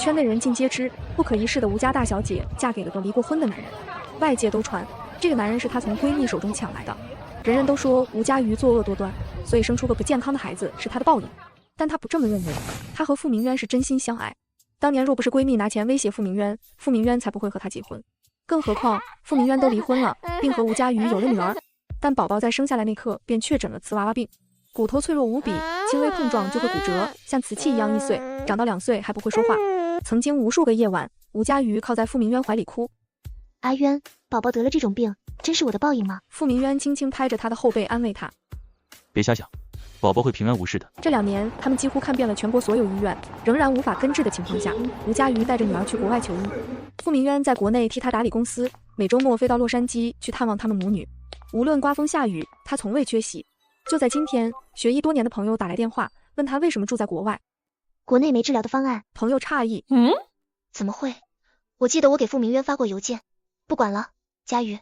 圈内人尽皆知，不可一世的吴家大小姐嫁给了个离过婚的男人。外界都传这个男人是她从闺蜜手中抢来的。人人都说吴佳瑜作恶多端，所以生出个不健康的孩子是她的报应。但她不这么认为，她和傅明渊是真心相爱。当年若不是闺蜜拿钱威胁傅明渊，傅明渊才不会和她结婚。更何况傅明渊都离婚了，并和吴佳瑜有了女儿，但宝宝在生下来那刻便确诊了瓷娃娃病，骨头脆弱无比，轻微碰撞就会骨折，像瓷器一样易碎，长到2岁还不会说话。曾经无数个夜晚，吴佳瑜靠在傅明渊怀里哭。阿渊，宝宝得了这种病，真是我的报应吗？傅明渊轻轻拍着他的后背安慰他，别瞎想，宝宝会平安无事的。这2年，他们几乎看遍了全国所有医院，仍然无法根治的情况下，吴佳瑜带着女儿去国外求医。傅明渊在国内替他打理公司，每周末飞到洛杉矶去探望他们母女。无论刮风下雨，他从未缺席。就在今天，学医多年的朋友打来电话，问他为什么住在国外。国内没治疗的方案。朋友诧异，怎么会？我记得我给傅明渊发过邮件。不管了，佳瑜，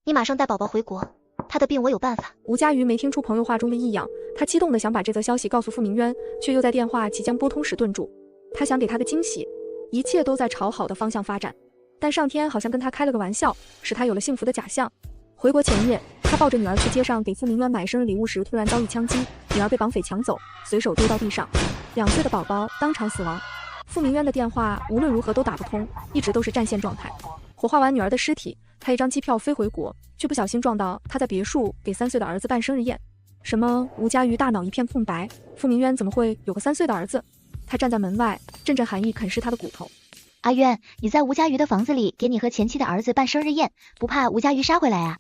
你马上带宝宝回国，他的病我有办法。吴佳瑜没听出朋友话中的异样，他激动地想把这则消息告诉傅明渊，却又在电话即将拨通时顿住。他想给他个惊喜，一切都在朝好的方向发展，但上天好像跟他开了个玩笑，使他有了幸福的假象。回国前夜，他抱着女儿去街上给傅明渊买生日礼物时，突然遭遇枪击，女儿被绑匪抢走，随手丢到地上，2岁的宝宝当场死亡。傅明渊的电话无论如何都打不通，一直都是占线状态。火化完女儿的尸体，他一张机票飞回国，却不小心撞到他在别墅给3岁的儿子办生日宴。什么？吴佳瑜大脑一片空白，傅明渊怎么会有个3岁的儿子？他站在门外，阵阵寒意啃噬他的骨头。阿渊，你在吴佳瑜的房子里给你和前妻的儿子办生日宴，不怕吴佳瑜杀回来啊？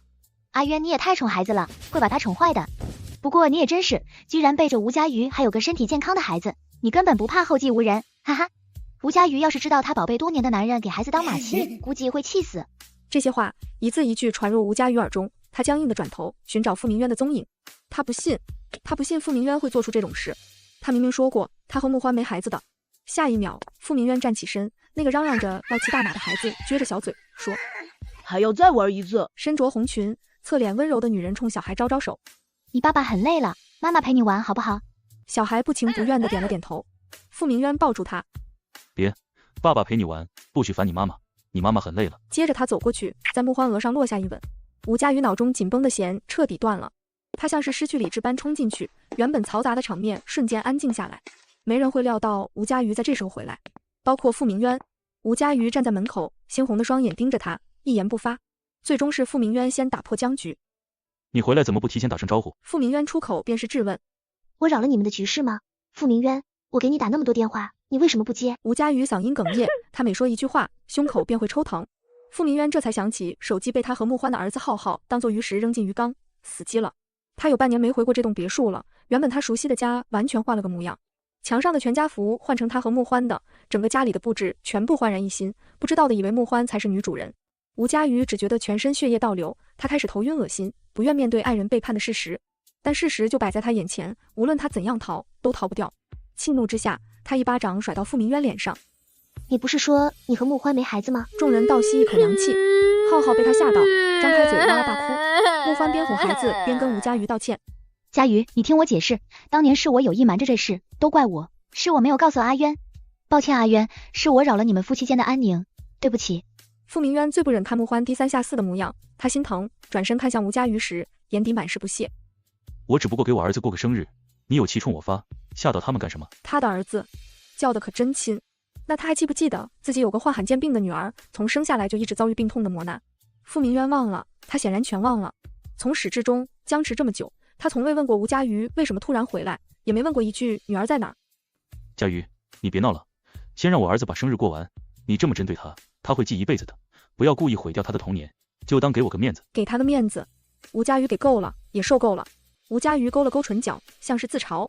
阿渊，你也太宠孩子了，会把他宠坏的。不过你也真是，居然背着吴佳瑜还有个身体健康的孩子，你根本不怕后继无人，哈哈。吴佳瑜要是知道他宝贝多年的男人给孩子当马妻，估计会气死。这些话一字一句传入吴佳瑜耳中，他僵硬地转头寻找傅明渊的踪影。他不信傅明渊会做出这种事。他明明说过他和慕欢没孩子的。下一秒，傅明渊站起身，那个嚷嚷着要骑大马的孩子撅着小嘴说：“还要再玩一次。”身着红裙、侧脸温柔的女人冲小孩招招手：“你爸爸很累了，妈妈陪你玩好不好？”小孩不情不愿地点了点头。傅明渊抱住他：“别，爸爸陪你玩，不许烦你妈妈，你妈妈很累了。”接着他走过去，在慕欢额上落下一吻。吴佳瑜脑中紧绷的弦彻底断了，他像是失去理智般冲进去，原本嘈杂的场面瞬间安静下来。没人会料到吴佳瑜在这时候回来，包括傅明渊。吴佳瑜站在门口，猩红的双眼盯着他，一言不发。最终是傅明渊先打破僵局：“你回来怎么不提前打声招呼？”傅明渊出口便是质问：“我扰了你们的局势吗？傅明渊，我给你打那么多电话，你为什么不接？”吴佳瑜嗓音哽咽，他每说一句话，胸口便会抽疼。傅明渊这才想起手机被他和慕欢的儿子浩浩当作鱼食扔进鱼缸，死机了。他有半年没回过这栋别墅了，原本他熟悉的家完全换了个模样。墙上的全家福换成他和慕欢的，整个家里的布置全部焕然一新，不知道的以为慕欢才是女主人。吴佳瑜只觉得全身血液倒流，他开始头晕恶心，不愿面对爱人背叛的事实。但事实就摆在他眼前，无论他怎样逃，都逃不掉。气怒之下，他一巴掌甩到傅明渊脸上：“你不是说你和慕欢没孩子吗？”众人倒吸一口凉气，浩浩被他吓到，张开嘴哇哇大哭。慕欢边哄孩子边跟吴佳瑜道歉：“佳瑜，你听我解释，当年是我有意瞒着这事，都怪我，是我没有告诉阿渊。抱歉阿渊，是我扰了你们夫妻间的安宁，对不起。”傅明渊最不忍看慕欢低三下四的模样，他心疼，转身看向吴佳瑜时，眼底满是不屑：“我只不过给我儿子过个生日，你有气冲我发，吓到他们干什么？”他的儿子叫的可真亲，那他还记不记得自己有个患罕见病的女儿，从生下来就一直遭遇病痛的磨难？傅明渊忘了，他显然全忘了。从始至终僵持这么久，他从未问过吴佳瑜为什么突然回来，也没问过一句女儿在哪儿。佳瑜，你别闹了，先让我儿子把生日过完。你这么针对他，他会记一辈子的。不要故意毁掉他的童年，就当给我个面子。给他个面子，吴佳瑜给够了，也受够了。吴佳瑜勾了勾唇角，像是自嘲：“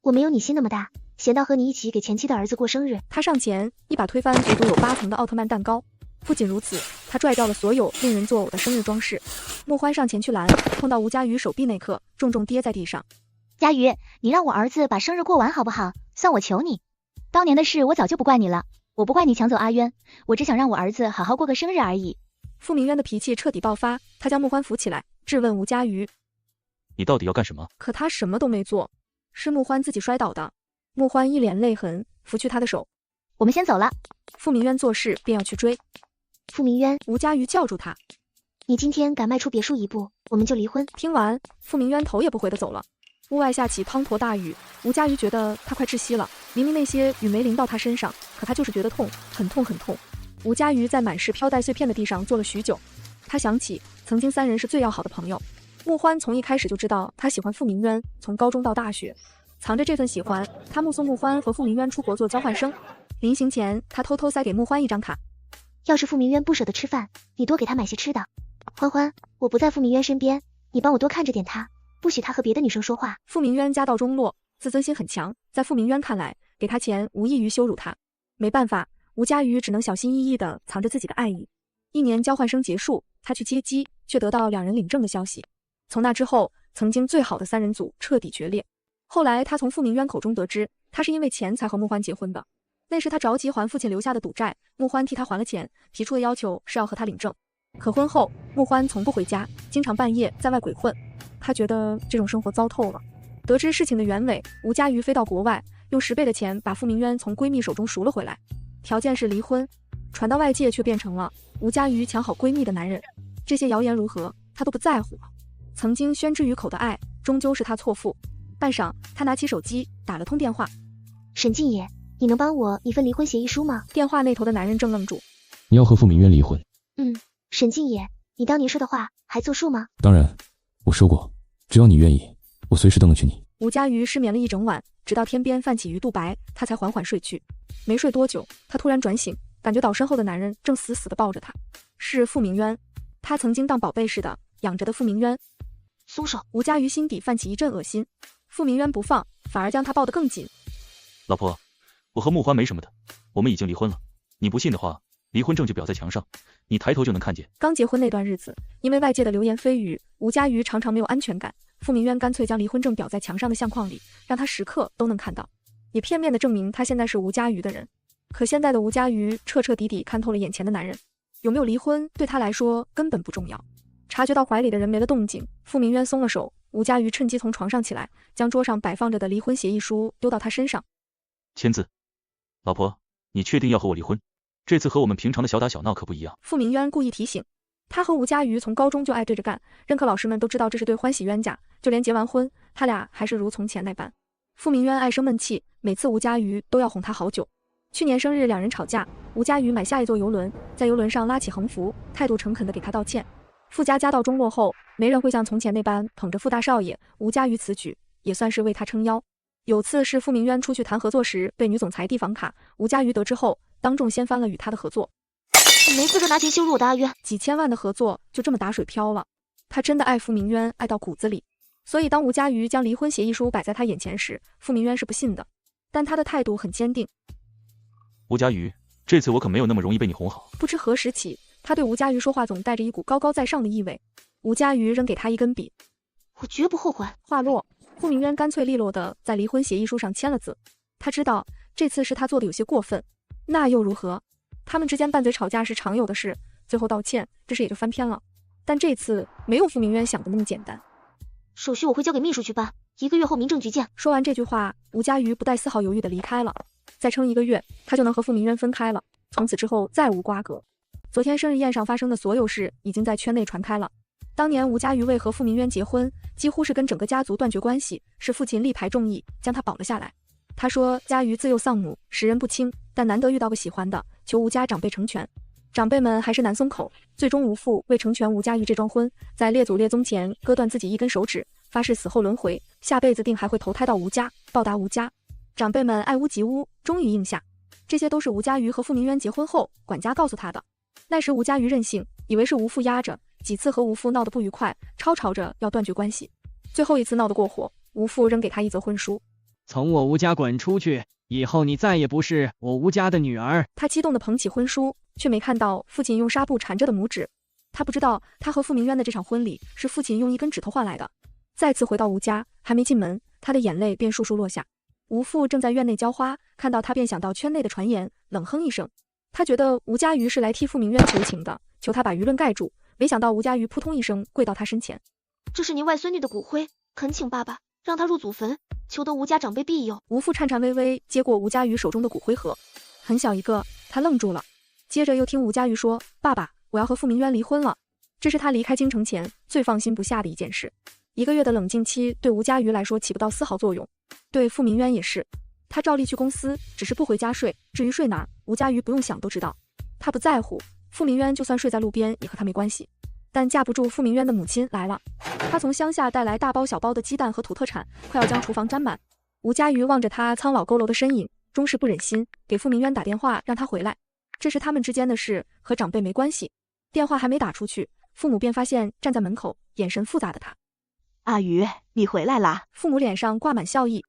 我没有你心那么大，闲到和你一起给前妻的儿子过生日。”他上前一把推翻足足有8层的奥特曼蛋糕。不仅如此，他拽掉了所有令人作呕的生日装饰。慕欢上前去拦，碰到吴佳瑜手臂那刻，重重跌在地上：“佳瑜，你让我儿子把生日过完好不好？算我求你。当年的事我早就不怪你了，我不怪你抢走阿渊，我只想让我儿子好好过个生日而已。”傅明渊的脾气彻底爆发，他将慕欢扶起来，质问吴佳瑜：“你到底要干什么？”可他什么都没做，是慕欢自己摔倒的。慕欢一脸泪痕，拂去他的手：“我们先走了。傅明渊做事便要去追，傅明渊，吴佳瑜叫住他。你今天敢迈出别墅一步，我们就离婚。听完，傅明渊头也不回地走了。屋外下起滂沱大雨，吴佳瑜觉得他快窒息了。明明那些雨没淋到他身上，可他就是觉得痛，很痛很痛。吴佳瑜在满是飘带碎片的地上坐了许久，他想起曾经三人是最要好的朋友。穆欢从一开始就知道他喜欢傅明渊，从高中到大学，藏着这份喜欢，他目送穆欢和傅明渊出国做交换生。临行前，他偷偷塞给穆欢一张卡，要是傅明渊不舍得吃饭，你多给他买些吃的。欢欢，我不在傅明渊身边，你帮我多看着点他，不许他和别的女生说话。傅明渊家道中落，自尊心很强，在傅明渊看来，给他钱无异于羞辱他。没办法，吴佳瑜只能小心翼翼地藏着自己的爱意。1年交换生结束，他去接机，却得到2人领证的消息。从那之后，曾经最好的3人组彻底决裂。后来他从傅明渊口中得知，他是因为钱才和穆欢结婚的。那时他着急还父亲留下的赌债，穆欢替他还了钱，提出的要求是要和他领证。可婚后，穆欢从不回家，经常半夜在外鬼混。他觉得这种生活糟透了。得知事情的原委，吴佳瑜飞到国外，用10倍的钱把傅明渊从闺蜜手中赎了回来，条件是离婚。传到外界却变成了吴佳瑜抢好闺蜜的男人。这些谣言如何，他都不在乎了。曾经宣之于口的爱，终究是他错付。半晌，他拿起手机打了通电话。沈静野，你能帮我一份离婚协议书吗？电话那头的男人正愣住。你要和傅明渊离婚？沈静野，你当年说的话还作数吗？当然，我说过，只要你愿意，我随时都能娶你。吴佳瑜失眠了一整晚，直到天边泛起鱼肚白，他才缓缓睡去。没睡多久，他突然转醒，感觉到身后的男人正死死地抱着他，是傅明渊。他曾经当宝贝似的养着的傅明渊。松手！吴佳瑜心底泛起一阵恶心，傅明渊不放，反而将他抱得更紧。老婆，我和穆欢没什么的，我们已经离婚了。你不信的话，离婚证就裱在墙上，你抬头就能看见。刚结婚那段日子，因为外界的流言蜚语，吴佳瑜常常没有安全感。傅明渊干脆将离婚证裱在墙上的相框里，让他时刻都能看到，也片面地证明他现在是吴佳瑜的人。可现在的吴佳瑜彻彻底底看透了眼前的男人，有没有离婚对他来说根本不重要。察觉到怀里的人没了动静，傅明渊松了手，吴佳瑜趁机从床上起来，将桌上摆放着的离婚协议书丢到他身上。签字。老婆，你确定要和我离婚？这次和我们平常的小打小闹可不一样。傅明渊故意提醒，他和吴佳瑜从高中就爱对着干，任课老师们都知道这是对欢喜冤家，就连结完婚，他俩还是如从前那般。傅明渊爱生闷气，每次吴佳瑜都要哄他好久。去年生日2人吵架，吴佳瑜买下一座游轮，在游轮上拉起横幅，态度诚恳地给他道歉。傅家家道中落后，没人会像从前那般捧着傅大少爷，吴佳瑜此举也算是为他撑腰。有次是傅明渊出去谈合作时被女总裁递房卡，吴佳瑜得知后当众掀翻了与他的合作。你没资格拿钱羞辱我的阿渊，几千万的合作就这么打水漂了。他真的爱傅明渊爱到骨子里，所以当吴佳瑜将离婚协议书摆在他眼前时，傅明渊是不信的，但他的态度很坚定。吴佳瑜，这次我可没有那么容易被你哄好。不知何时起，他对吴佳瑜说话总带着一股高高在上的意味。吴佳瑜扔给他一根笔，我绝不后悔。话落，傅明渊干脆利落地在离婚协议书上签了字。他知道这次是他做的有些过分，那又如何？他们之间拌嘴吵架是常有的事，最后道歉，这事也就翻篇了。但这次没有傅明渊想的那么简单。手续我会交给秘书去办，1个月后民政局见。说完这句话，吴佳瑜不带丝毫犹豫地离开了。再撑1个月，他就能和傅明渊分开了，从此之后再无瓜葛。昨天生日宴上发生的所有事已经在圈内传开了。当年吴佳瑜为和傅明渊结婚，几乎是跟整个家族断绝关系，是父亲力排众议将他保了下来。他说佳瑜自幼丧母，识人不清，但难得遇到个喜欢的，求吴家长辈成全。长辈们还是难松口，最终吴父为成全吴佳瑜这桩婚，在列祖列宗前割断自己1根手指，发誓死后轮回，下辈子定还会投胎到吴家，报答吴家。长辈们爱屋及乌，终于应下。这些都是吴佳瑜和傅明渊结婚后管家告诉他的。那时吴佳瑜任性，以为是吴父压着，几次和吴父闹得不愉快，吵着要断绝关系。最后一次闹得过火，吴父扔给他一则婚书，从我吴家滚出去，以后你再也不是我吴家的女儿。他激动地捧起婚书，却没看到父亲用纱布缠着的拇指。他不知道他和傅明渊的这场婚礼是父亲用1根指头换来的。再次回到吴家，还没进门，他的眼泪便簌簌落下。吴父正在院内浇花，看到他便想到圈内的传言，冷哼一声。他觉得吴佳瑜是来替傅明渊求情的，求他把舆论盖住，没想到吴佳瑜扑通一声跪到他身前。这是您外孙女的骨灰，恳请爸爸让她入祖坟，求得吴家长辈庇佑。吴父颤颤巍巍接过吴佳瑜手中的骨灰盒，很小一个，他愣住了，接着又听吴佳瑜说：“爸爸，我要和傅明渊离婚了。”这是他离开京城前最放心不下的一件事。1个月的冷静期对吴佳瑜来说起不到丝毫作用，对傅明渊也是。他照例去公司，只是不回家睡，至于睡哪儿，吴佳瑜不用想都知道。他不在乎，傅明渊就算睡在路边也和他没关系。但架不住傅明渊的母亲来了，他从乡下带来大包小包的鸡蛋和土特产，快要将厨房沾满。吴佳瑜望着他苍老佝偻的身影，终是不忍心给傅明渊打电话让他回来。这是他们之间的事，和长辈没关系。电话还没打出去，父母便发现站在门口眼神复杂的他。阿瑜，你回来啦！父母脸上挂满笑意。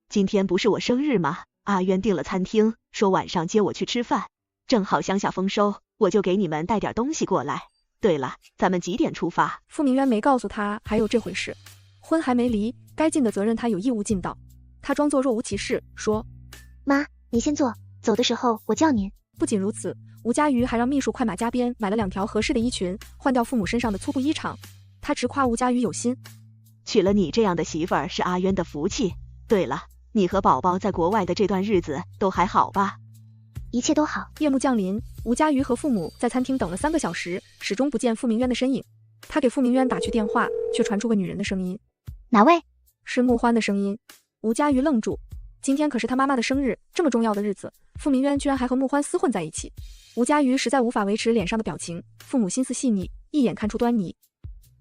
今天不是我生日吗？阿渊订了餐厅，说晚上接我去吃饭，正好乡下丰收，我就给你们带点东西过来。对了，咱们几点出发？傅明渊没告诉他还有这回事，婚还没离，该尽的责任他有义务尽到。他装作若无其事，说：“妈，你先坐，走的时候我叫您。”不仅如此，吴佳瑜还让秘书快马加鞭买了2条合适的衣裙，换掉父母身上的粗布衣裳。他直夸吴佳瑜有心，娶了你这样的媳妇儿是阿渊的福气。对了，你和宝宝在国外的这段日子都还好吧？一切都好。夜幕降临，吴佳瑜和父母在餐厅等了3个小时，始终不见傅明渊的身影。他给傅明渊打去电话，却传出个女人的声音：“哪位？”是慕欢的声音。吴佳瑜愣住，今天可是他妈妈的生日，这么重要的日子，傅明渊居然还和慕欢厮混在一起。吴佳瑜实在无法维持脸上的表情，父母心思细腻，一眼看出端倪。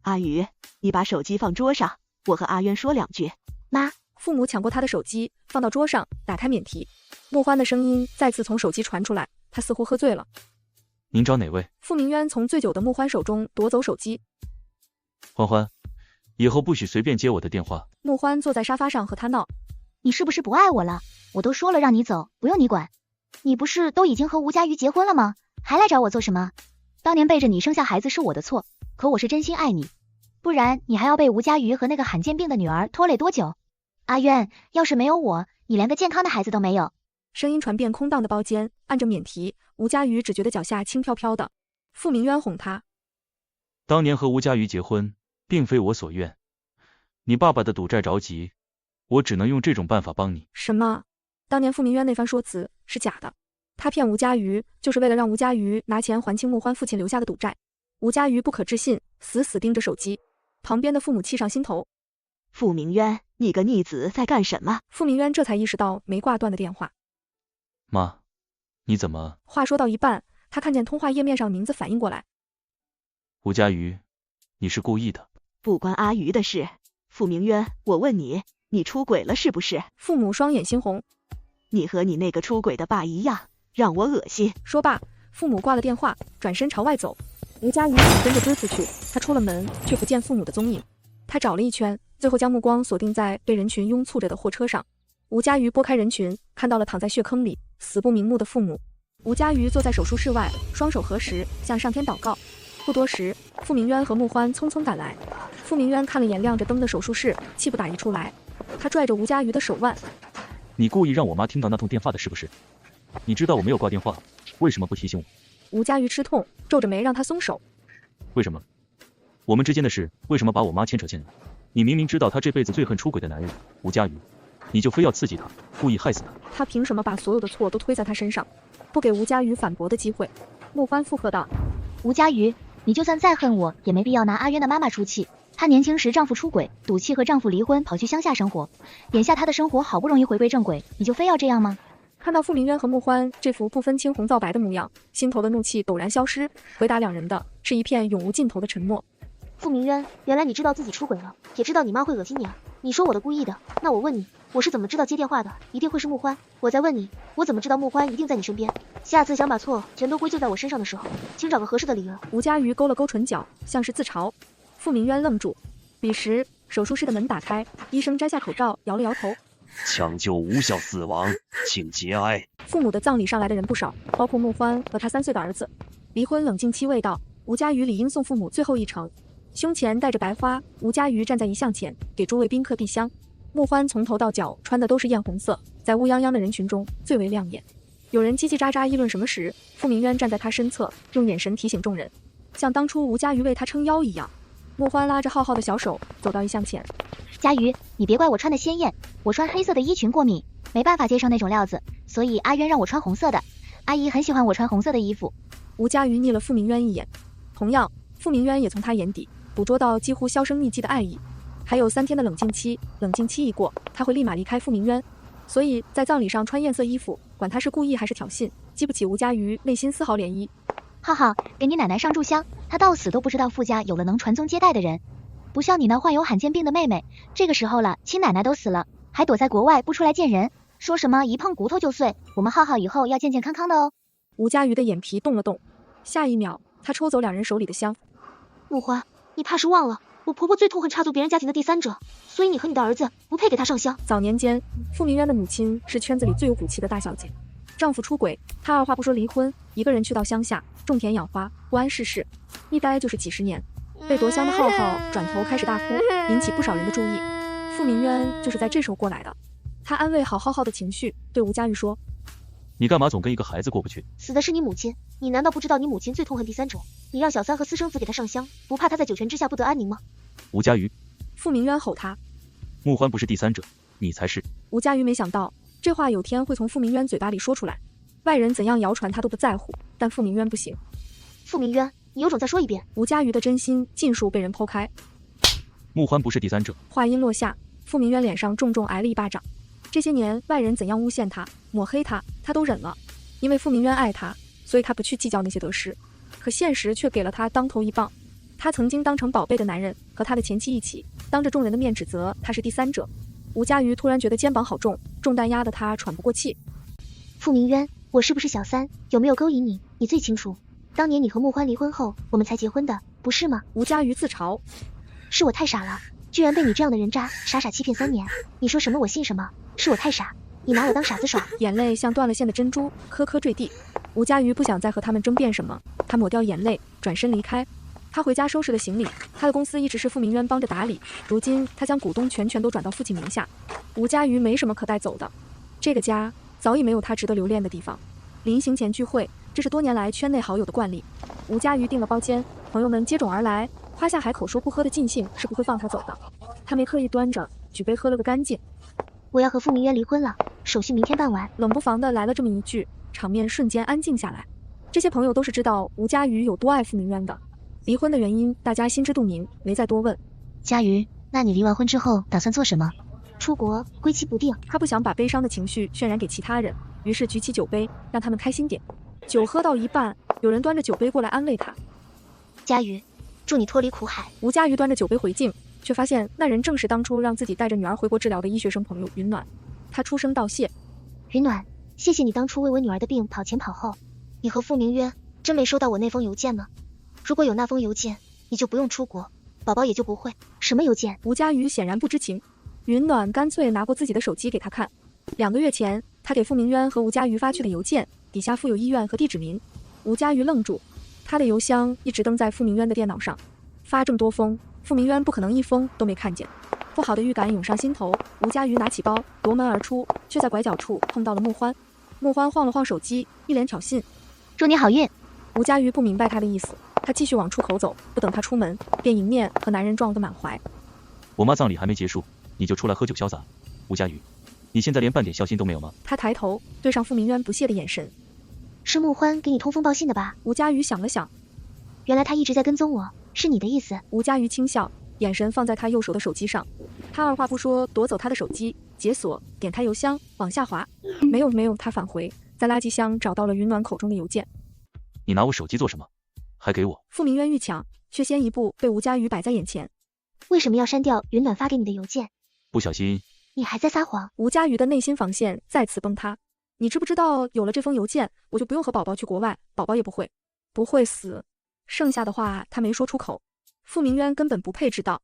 阿瑜，你把手机放桌上，我和阿渊说2句。妈。父母抢过他的手机，放到桌上，打开免提。慕欢的声音再次从手机传出来，他似乎喝醉了。您找哪位？傅明渊从醉酒的慕欢手中夺走手机。欢欢，以后不许随便接我的电话。慕欢坐在沙发上和他闹：“你是不是不爱我了？我都说了让你走，不用你管。你不是都已经和吴佳瑜结婚了吗？还来找我做什么？当年背着你生下孩子是我的错，可我是真心爱你，不然你还要被吴佳瑜和那个罕见病的女儿拖累多久？阿渊，要是没有我，你连个健康的孩子都没有。”声音传遍空荡的包间，按着免提，吴佳瑜只觉得脚下轻飘飘的。傅明渊哄他：“当年和吴佳瑜结婚，并非我所愿，你爸爸的赌债着急，我只能用这种办法帮你。”什么？当年傅明渊那番说辞是假的，他骗吴佳瑜，就是为了让吴佳瑜拿钱还清慕欢父亲留下的赌债。吴佳瑜不可置信，死死盯着手机。旁边的父母气上心头：“傅明渊，你个逆子在干什么？”傅明渊这才意识到没挂断的电话。妈，你怎么……话说到一半，他看见通话页面上的名字反应过来。吴佳瑜，你是故意的。不关阿瑜的事。傅明渊，我问你，你出轨了是不是？父母双眼猩红。你和你那个出轨的爸一样，让我恶心。说罢，父母挂了电话，转身朝外走。吴佳瑜想跟着追出去，他出了门，却不见父母的踪影。他找了一圈，最后将目光锁定在被人群拥簇着的货车上。吴佳瑜拨开人群，看到了躺在血坑里死不瞑目的父母。吴佳瑜坐在手术室外，双手合十，向上天祷告。不多时，傅明渊和慕欢匆匆赶来。傅明渊看了眼亮着灯的手术室，气不打一处来。他拽着吴佳瑜的手腕：“你故意让我妈听到那通电话的是不是？你知道我没有挂电话，为什么不提醒我？”吴佳瑜吃痛，皱着眉让他松手。为什么？我们之间的事，为什么把我妈牵扯进来？你明明知道她这辈子最恨出轨的男人吴佳瑜，你就非要刺激她，故意害死她。他凭什么把所有的错都推在他身上，不给吴佳瑜反驳的机会？慕欢附和道：“吴佳瑜，你就算再恨我，也没必要拿阿渊的妈妈出气。她年轻时丈夫出轨，赌气和丈夫离婚，跑去乡下生活。眼下她的生活好不容易回归正轨，你就非要这样吗？”看到傅明渊和慕欢这副不分青红皂白的模样，心头的怒气陡然消失，回答两人的是一片永无尽头的沉默。傅明渊，原来你知道自己出轨了，也知道你妈会恶心你啊！你说我的故意的，那我问你，我是怎么知道接电话的？一定会是慕欢。我再问你，我怎么知道慕欢一定在你身边？下次想把错全都归咎在我身上的时候，请找个合适的理由。吴佳瑜勾了勾唇角，像是自嘲。傅明渊愣住。彼时，手术室的门打开，医生摘下口罩，摇了摇头。抢救无效死亡，请节哀。父母的葬礼上来的人不少，包括慕欢和他3岁的儿子。离婚冷静期未到，吴佳瑜理应送父母最后一程。胸前戴着白花，吴佳瑜站在遗像前，给诸位宾客递香。慕欢从头到脚穿的都是艳红色，在乌泱泱的人群中最为亮眼。有人叽叽喳喳议论什么时，傅明渊站在他身侧，用眼神提醒众人，像当初吴佳瑜为他撑腰一样。慕欢拉着浩浩的小手走到遗像前。佳瑜，你别怪我穿的鲜艳，我穿黑色的衣裙过敏，没办法接受那种料子，所以阿渊让我穿红色的。阿姨很喜欢我穿红色的衣服。吴佳瑜睨了傅明渊一眼，同样，傅明渊也从他眼底捕捉到几乎销声匿迹的爱意。还有3天的冷静期，冷静期一过，他会立马离开傅明渊。所以在葬礼上穿艳色衣服，管他是故意还是挑衅，激不起吴佳瑜内心丝毫涟漪。浩浩，给你奶奶上炷香，她到死都不知道傅家有了能传宗接代的人，不像你那患有罕见病的妹妹，这个时候了，亲奶奶都死了，还躲在国外不出来见人，说什么一碰骨头就碎。我们浩浩以后要健健康康的哦。吴佳瑜的眼皮动了动，下一秒，他抽走2人手里的香。木欢，你怕是忘了，我婆婆最痛恨插足别人家庭的第三者，所以你和你的儿子不配给她上香。早年间，傅明渊的母亲是圈子里最有骨气的大小姐，丈夫出轨，她二话不说离婚，一个人去到乡下种田养花，不谙世事，一待就是几10年。被夺香的浩浩转头开始大哭，引起不少人的注意。傅明渊就是在这时候过来的。他安慰好浩浩的情绪，对吴佳瑜说：“你干嘛总跟一个孩子过不去？死的是你母亲，你难道不知道你母亲最痛恨第三者？你让小三和私生子给她上香，不怕她在九泉之下不得安宁吗？”吴佳瑜，傅明渊吼他：“穆欢不是第三者，你才是。”吴佳瑜没想到这话有天会从傅明渊嘴巴里说出来，外人怎样谣传他都不在乎，但傅明渊不行。傅明渊，你有种再说一遍。吴佳瑜的真心尽数被人剖开。穆欢不是第三者。话音落下，傅明渊脸上重重挨了一巴掌。这些年外人怎样诬陷他、抹黑他，他都忍了，因为傅明渊爱他，所以他不去计较那些得失。可现实却给了他当头一棒。他曾经当成宝贝的男人和他的前妻一起，当着众人的面指责他是第三者。吴佳瑜突然觉得肩膀好重，重担压得他喘不过气。傅明渊，我是不是小三，有没有勾引你，你最清楚。当年你和穆欢离婚后，我们才结婚的，不是吗？吴佳瑜自嘲：“是我太傻了，居然被你这样的人渣傻傻欺骗3年。你说什么我信什么，是我太傻，你拿我当傻子耍。”眼泪像断了线的珍珠，颗颗坠地。吴佳瑜不想再和他们争辩什么，他抹掉眼泪，转身离开。他回家收拾了行李，他的公司一直是傅明渊帮着打理，如今他将股东权都转到父亲名下。吴佳瑜没什么可带走的，这个家早已没有他值得留恋的地方。临行前聚会，这是多年来圈内好友的惯例。吴佳瑜订了包间，朋友们接踵而来，夸下海口说不喝的尽兴是不会放他走的。他没刻意端着，举杯喝了个干净。我要和傅明渊离婚了，手续明天办完。冷不防的来了这么一句，场面瞬间安静下来。这些朋友都是知道吴佳瑜有多爱傅明渊的，离婚的原因大家心知肚明，没再多问。佳瑜，那你离完婚之后打算做什么？出国，归期不定。他不想把悲伤的情绪渲染给其他人，于是举起酒杯，让他们开心点。酒喝到一半，有人端着酒杯过来安慰他：“佳瑜，祝你脱离苦海。”吴佳瑜端着酒杯回敬，却发现那人正是当初让自己带着女儿回国治疗的医学生朋友云暖。他出声道谢：“云暖，谢谢你当初为我女儿的病跑前跑后。你和傅明渊真没收到我那封邮件吗？如果有那封邮件，你就不用出国，宝宝也就不会。什么邮件？”吴佳瑜显然不知情。云暖干脆拿过自己的手机给他看，2个月前他给傅明渊和吴佳瑜发去的邮件，底下附有医院和地址名。吴佳瑜愣住，他的邮箱一直登在傅明渊的电脑上，发这么多封，傅明渊不可能一封都没看见。不好的预感涌上心头，吴佳瑜拿起包夺门而出，却在拐角处碰到了穆欢。穆欢晃了晃手机，一脸挑衅：“祝你好运。”吴佳瑜不明白他的意思，他继续往出口走，不等他出门，便迎面和男人撞了个满怀。我妈葬礼还没结束，你就出来喝酒潇洒？吴佳瑜，你现在连半点孝心都没有吗？他抬头对上傅明渊不屑的眼神。是穆欢给你通风报信的吧？吴佳瑜想了想，原来他一直在跟踪我，是你的意思？吴佳瑜轻笑，眼神放在他右手的手机上。他二话不说夺走他的手机，解锁，点开邮箱，往下滑。没有，他返回，在垃圾箱找到了云暖口中的邮件。你拿我手机做什么？还给我？傅明渊欲抢，却先一步被吴佳瑜摆在眼前。为什么要删掉云暖发给你的邮件？不小心。你还在撒谎。吴佳瑜的内心防线再次崩塌。你知不知道有了这封邮件，我就不用和宝宝去国外，宝宝也不会死。剩下的话他没说出口，傅明渊根本不配知道。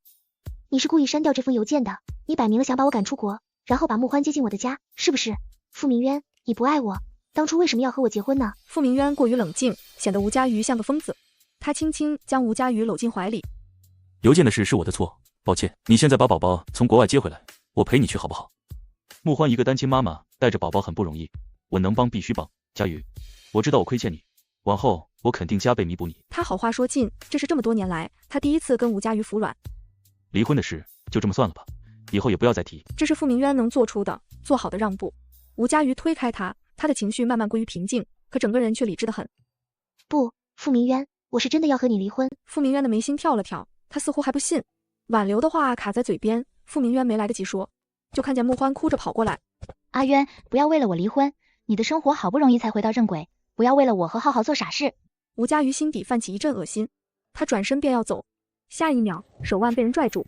你是故意删掉这封邮件的，你摆明了想把我赶出国，然后把穆欢接进我的家，是不是？傅明渊，你不爱我，当初为什么要和我结婚呢？傅明渊过于冷静，显得吴佳瑜像个疯子。他轻轻将吴佳瑜搂进怀里。邮件的事是我的错，抱歉。你现在把宝宝从国外接回来，我陪你去好不好？穆欢一个单亲妈妈带着宝宝很不容易，我能帮必须帮。佳瑜，我知道我亏欠你，往后我肯定加倍弥补你。他好话说尽，这是这么多年来他第一次跟吴佳瑜服软。离婚的事就这么算了吧，以后也不要再提。这是傅明渊能做出的，做好的让步。吴佳瑜推开他，他的情绪慢慢归于平静，可整个人却理智得很。不，傅明渊，我是真的要和你离婚。傅明渊的眉心跳了跳，他似乎还不信，挽留的话卡在嘴边，傅明渊没来得及说，就看见穆欢哭着跑过来。阿渊，不要为了我离婚，你的生活好不容易才回到正轨，不要为了我和浩浩做傻事。吴佳瑜心底泛起一阵恶心，他转身便要走，下一秒手腕被人拽住。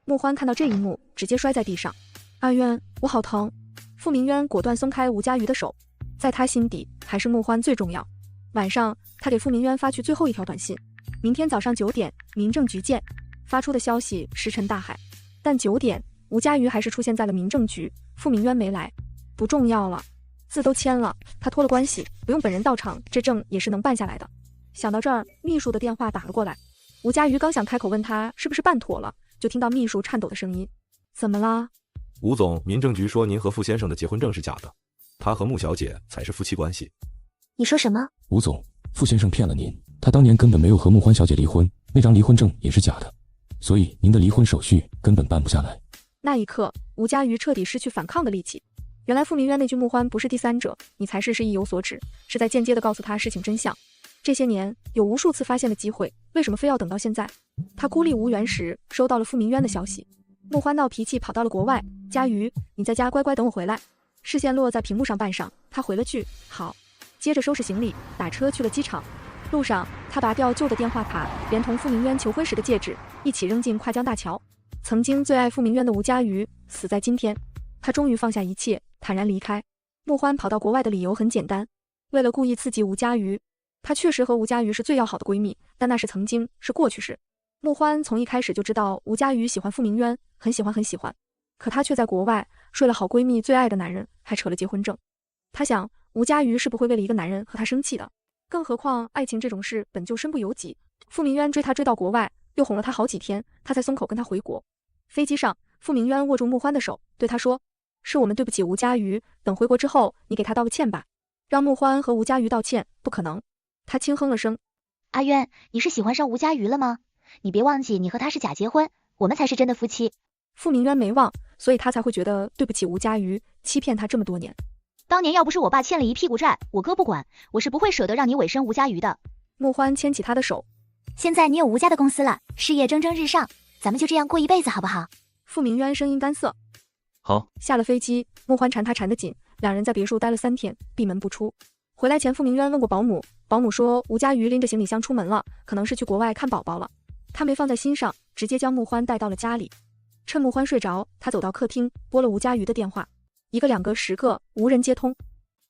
穆欢看到这一幕，直接摔在地上。阿渊，我好疼。傅明渊果断松开吴佳瑜的手，在他心底还是穆欢最重要。晚上，他给傅明渊发去最后一条短信：明天早上9点，民政局见。发出的消息石沉大海，但9点，吴佳瑜还是出现在了民政局，傅明渊没来，不重要了，字都签了，他托了关系，不用本人到场，这证也是能办下来的。想到这儿，秘书的电话打了过来，吴佳瑜刚想开口问他是不是办妥了，就听到秘书颤抖的声音：怎么啦？吴总，民政局说您和傅先生的结婚证是假的，他和穆小姐才是夫妻关系。你说什么？吴总，傅先生骗了您，他当年根本没有和穆欢小姐离婚，那张离婚证也是假的，所以您的离婚手续根本办不下来。那一刻，吴佳瑜彻底失去反抗的力气。原来傅明渊那句穆欢不是第三者，你才是意有所指，是在间接的告诉他事情真相。这些年有无数次发现的机会，为什么非要等到现在？他孤立无援时收到了傅明渊的消息，穆欢闹脾气跑到了国外，佳瑜，你在家乖乖等我回来。视线落在屏幕上半上，他回了句好，接着收拾行李，打车去了机场。路上，他拔掉旧的电话卡，连同傅明渊求婚时的戒指一起扔进跨江大桥。曾经最爱傅明渊的吴佳瑜死在今天，他终于放下一切，坦然离开。穆欢跑到国外的理由很简单，为了故意刺激吴佳瑜。她确实和吴佳瑜是最要好的闺蜜，但那是曾经，是过去式。穆欢从一开始就知道吴佳瑜喜欢傅明渊，很喜欢很喜欢，可她却在国外睡了好闺蜜最爱的男人，还扯了结婚证。她想，吴佳瑜是不会为了一个男人和她生气的，更何况爱情这种事本就身不由己。傅明渊追她追到国外，又哄了她好几天，她才松口跟他回国。飞机上，傅明渊握住穆欢的手，对她说：是我们对不起吴佳瑜，等回国之后你给他道个歉吧。让穆欢和吴佳瑜道歉不可能。他轻哼了声：阿渊，你是喜欢上吴佳瑜了吗？你别忘记你和他是假结婚，我们才是真的夫妻。傅明渊没忘，所以他才会觉得对不起吴佳瑜，欺骗他这么多年。当年要不是我爸欠了一屁股债，我哥不管，我是不会舍得让你委身吴佳瑜的。穆欢牵起他的手：现在你有吴家的公司了，事业蒸蒸日上，咱们就这样过一辈子好不好？傅明渊声音干涩：好。下了飞机，穆欢缠他缠得紧，两人在别墅待了3天，闭门不出。回来前，傅明渊问过保姆，保姆说吴佳瑜拎着行李箱出门了，可能是去国外看宝宝了。他没放在心上，直接将穆欢带到了家里。趁穆欢睡着，他走到客厅，拨了吴佳瑜的电话，1个2个10个无人接通。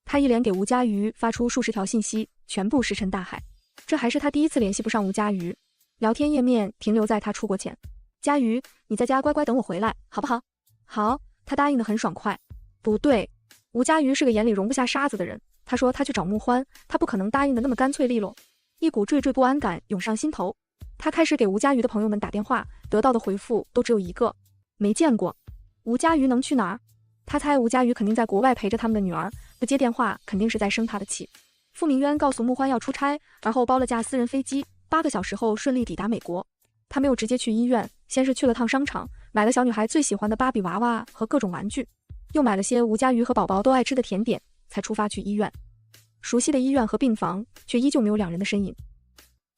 他一连给吴佳瑜发出数十条信息，全部石沉大海。这还是他第一次联系不上吴佳瑜，聊天页面停留在他出国前。佳瑜，你在家乖乖等我回来，好不好？好，他答应得很爽快。不对，吴佳瑜是个眼里容不下沙子的人。他说他去找穆欢，他不可能答应的那么干脆利落。一股惴惴不安感涌上心头，他开始给吴佳瑜的朋友们打电话，得到的回复都只有一个：没见过。吴佳瑜能去哪儿？他猜吴佳瑜肯定在国外陪着他们的女儿，不接电话肯定是在生他的气。傅明渊告诉穆欢要出差，而后包了架私人飞机，8个小时后顺利抵达美国。他没有直接去医院，先是去了趟商场，买了小女孩最喜欢的芭比娃娃和各种玩具，又买了些吴佳瑜和宝宝都爱吃的甜点，才出发去医院。熟悉的医院和病房，却依旧没有两人的身影。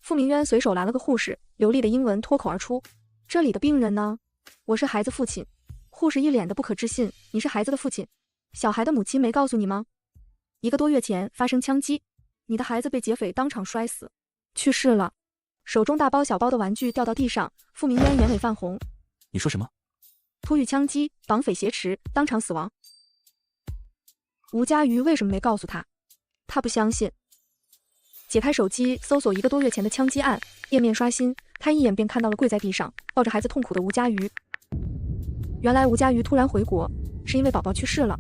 傅明渊随手拦了个护士，流利的英文脱口而出：这里的病人呢？我是孩子父亲。护士一脸的不可置信：你是孩子的父亲？小孩的母亲没告诉你吗？1个多月前发生枪击，你的孩子被劫匪当场摔死，去世了。手中大包小包的玩具掉到地上，傅明渊眼尾泛红。你说什么？突遇枪击，绑匪挟持，当场死亡。吴佳瑜为什么没告诉他？他不相信。解开手机，搜索1个多月前的枪击案，页面刷新，他一眼便看到了跪在地上抱着孩子痛苦的吴佳瑜。原来吴佳瑜突然回国，是因为宝宝去世了。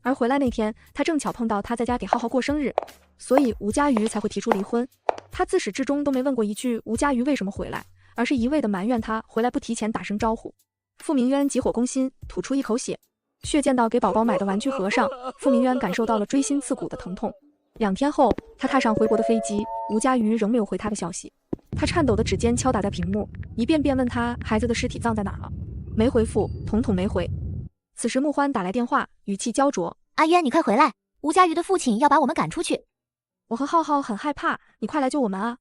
而回来那天，他正巧碰到他在家给浩浩过生日，所以吴佳瑜才会提出离婚。他自始至终都没问过一句吴佳瑜为什么回来，而是一味的埋怨他回来不提前打声招呼。傅明渊急火攻心，吐出一口血，血溅到给宝宝买的玩具盒上，傅明渊感受到了锥心刺骨的疼痛。2天后，他踏上回国的飞机，吴佳瑜仍没有回他的消息。他颤抖的指尖敲打在屏幕，一遍遍问他孩子的尸体葬在哪了，没回复，统统没回。此时穆欢打来电话，语气焦灼：“阿渊，你快回来，吴佳瑜的父亲要把我们赶出去。我和浩浩很害怕，你快来救我们啊！”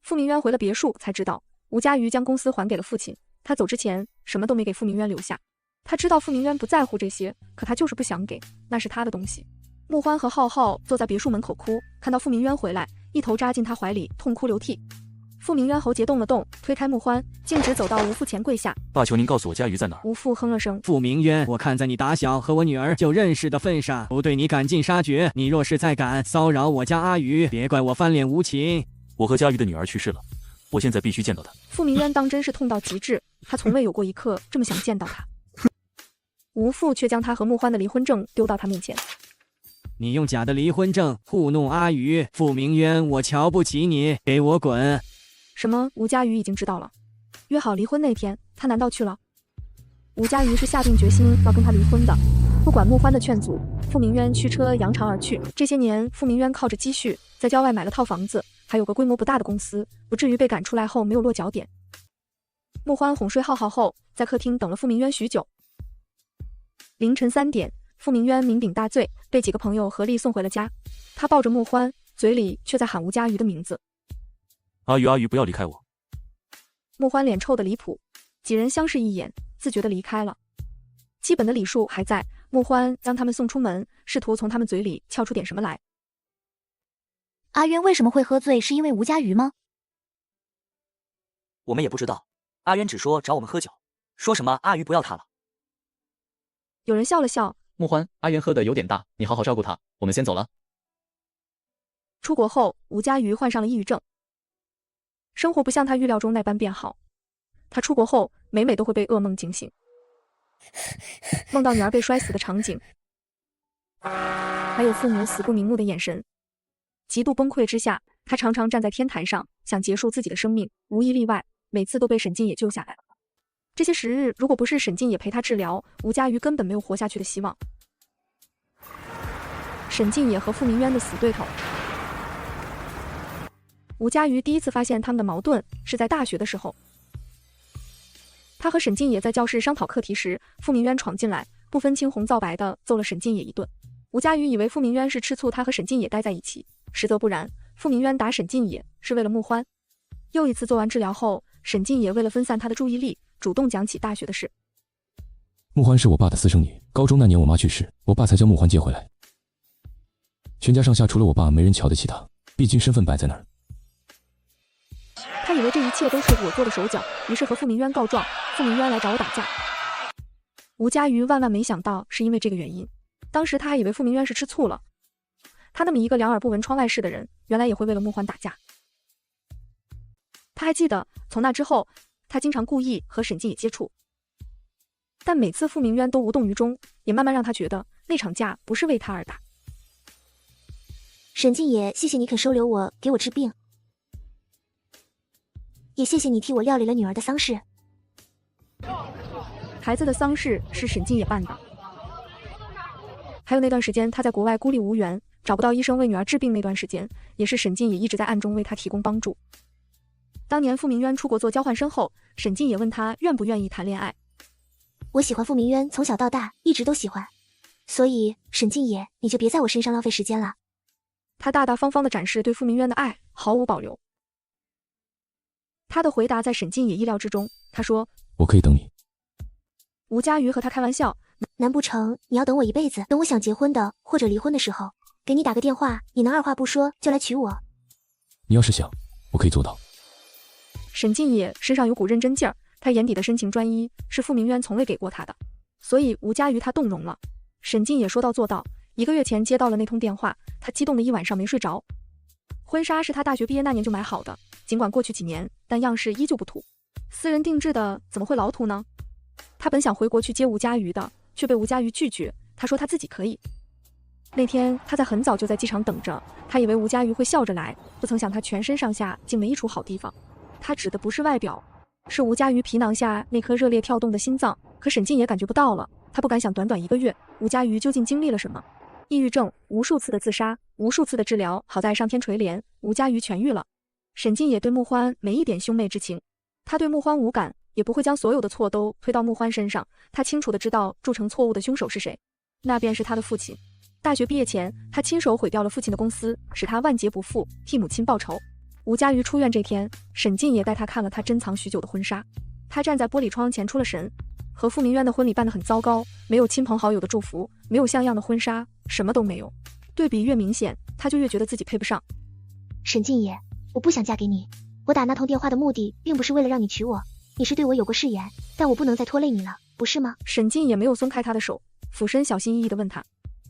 傅明渊回了别墅，才知道吴佳瑜将公司还给了父亲。他走之前什么都没给傅明渊留下。他知道傅明渊不在乎这些，可他就是不想给，那是他的东西。穆欢和浩浩坐在别墅门口哭，看到傅明渊回来，一头扎进他怀里，痛哭流涕。傅明渊喉结动了动，推开穆欢，径直走到吴父前跪下：“爸，求您告诉我佳瑜在哪儿。”吴父哼了声：“傅明渊，我看在你打小和我女儿就认识的份上，不对你赶尽杀绝。你若是再敢骚扰我家阿瑜，别怪我翻脸无情。”我和佳瑜的女儿去世了，我现在必须见到她。傅明渊当真是痛到极致，他从未有过一刻这么想见到她。吴父却将他和穆欢的离婚证丢到他面前：“你用假的离婚证糊弄阿瑜，傅明渊，我瞧不起你，给我滚！”什么？吴佳瑜已经知道了？约好离婚那天，他难道去了？吴佳瑜是下定决心要跟他离婚的。不管穆欢的劝阻，傅明渊驱车扬长而去。这些年，傅明渊靠着积蓄在郊外买了套房子，还有个规模不大的公司，不至于被赶出来后没有落脚点。穆欢哄睡浩浩后，在客厅等了傅明渊许久。凌晨3点，傅明渊酩酊大醉，被几个朋友合力送回了家。他抱着穆欢，嘴里却在喊吴佳瑜的名字：“阿瑜，阿瑜，不要离开我！”穆欢脸臭的离谱，几人相视一眼，自觉地离开了。基本的礼数还在，穆欢将他们送出门，试图从他们嘴里撬出点什么来。阿渊为什么会喝醉？是因为吴佳瑜吗？我们也不知道，阿渊只说找我们喝酒，说什么阿瑜不要他了。有人笑了笑：“穆欢，阿渊喝的有点大，你好好照顾他，我们先走了。”出国后，吴佳瑜患上了抑郁症，生活不像他预料中那般变好。他出国后，每每都会被噩梦惊醒，梦到女儿被摔死的场景，还有父母死不瞑目的眼神。极度崩溃之下，他常常站在天台上，想结束自己的生命，无一例外，每次都被沈静野救下来。这些时日，如果不是沈静野陪他治疗，吴佳瑜根本没有活下去的希望。沈静野和傅明渊的死对头。吴佳瑜第一次发现他们的矛盾是在大学的时候。他和沈静野在教室商讨课题时，傅明渊闯进来，不分青红皂白地揍了沈静野一顿。吴佳瑜以为傅明渊是吃醋他和沈静野待在一起，实则不然，傅明渊打沈静野是为了穆欢。又一次做完治疗后，沈静野为了分散他的注意力，主动讲起大学的事。穆欢是我爸的私生女，高中那年我妈去世，我爸才将穆欢接回来。全家上下除了我爸，没人瞧得起他，毕竟身份摆在那儿。他以为这一切都是我做的手脚，于是和傅明渊告状，傅明渊来找我打架。吴佳瑜万万没想到是因为这个原因，当时他还以为傅明渊是吃醋了。他那么一个两耳不闻窗外事的人，原来也会为了穆欢打架。他还记得，从那之后，他经常故意和沈静野接触，但每次傅明渊都无动于衷，也慢慢让他觉得那场架不是为他而打。沈静野，谢谢你肯收留我，给我治病，也谢谢你替我料理了女儿的丧事。孩子的丧事是沈静野办的，还有那段时间他在国外孤立无援，找不到医生为女儿治病那段时间，也是沈静野一直在暗中为他提供帮助。当年傅明渊出国做交换生后，沈静野问他愿不愿意谈恋爱。我喜欢傅明渊，从小到大一直都喜欢，所以沈静野，你就别在我身上浪费时间了。他大大方方地展示对傅明渊的爱，毫无保留。他的回答在沈静野意料之中，他说：“我可以等你。”吴佳瑜和他开玩笑：“难不成你要等我一辈子？等我想结婚的或者离婚的时候，给你打个电话，你能二话不说就来娶我？”你要是想，我可以做到。沈静野身上有股认真劲儿，他眼底的深情专一是傅明渊从未给过他的，所以吴佳瑜他动容了。沈静野说到做到，1个月前接到了那通电话，他激动的一晚上没睡着。婚纱是他大学毕业那年就买好的，尽管过去几年，但样式依旧不土。私人定制的怎么会老土呢？他本想回国去接吴佳瑜的，却被吴佳瑜拒绝，他说他自己可以。那天他在很早就在机场等着，他以为吴佳瑜会笑着来，不曾想他全身上下竟没一处好地方。他指的不是外表，是吴佳瑜皮囊下那颗热烈跳动的心脏，可沈静也感觉不到了。他不敢想短短1个月，吴佳瑜究竟经历了什么。抑郁症，无数次的自杀，无数次的治疗，好在上天垂怜，吴佳瑜痊愈了。沈静也对穆欢没一点兄妹之情，他对穆欢无感，也不会将所有的错都推到穆欢身上。他清楚地知道铸成错误的凶手是谁，那便是他的父亲。大学毕业前，他亲手毁掉了父亲的公司，使他万劫不复，替母亲报仇。吴佳瑜出院这天，沈静也带他看了他珍藏许久的婚纱。他站在玻璃窗前出了神，和傅明渊的婚礼办得很糟糕，没有亲朋好友的祝福，没有像样的婚纱，什么都没有。对比越明显，他就越觉得自己配不上。沈静野，我不想嫁给你。我打那通电话的目的，并不是为了让你娶我，你是对我有过誓言，但我不能再拖累你了，不是吗？沈静也没有松开他的手，俯身小心翼翼地问他：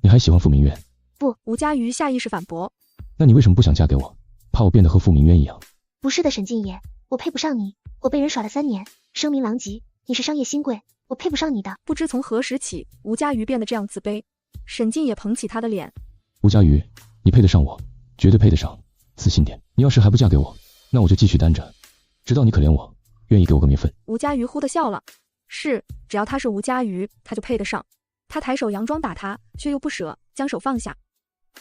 你还喜欢傅明渊？不。吴佳瑜下意识反驳：那你为什么不想嫁给我？怕我变得和傅明渊一样？不是的，沈静野，我配不上你，我被人耍了3年，声名狼藉，你是商业新贵，我配不上你的。不知从何时起，吴佳瑜变得这样自卑。沈静也捧起他的脸：吴佳瑜，你配得上我，绝对配得上，自信点。你要是还不嫁给我，那我就继续单着，直到你可怜我，愿意给我个名分。吴佳瑜忽地笑了，是，只要他是吴佳瑜，他就配得上。他抬手佯装打他，却又不舍，将手放下。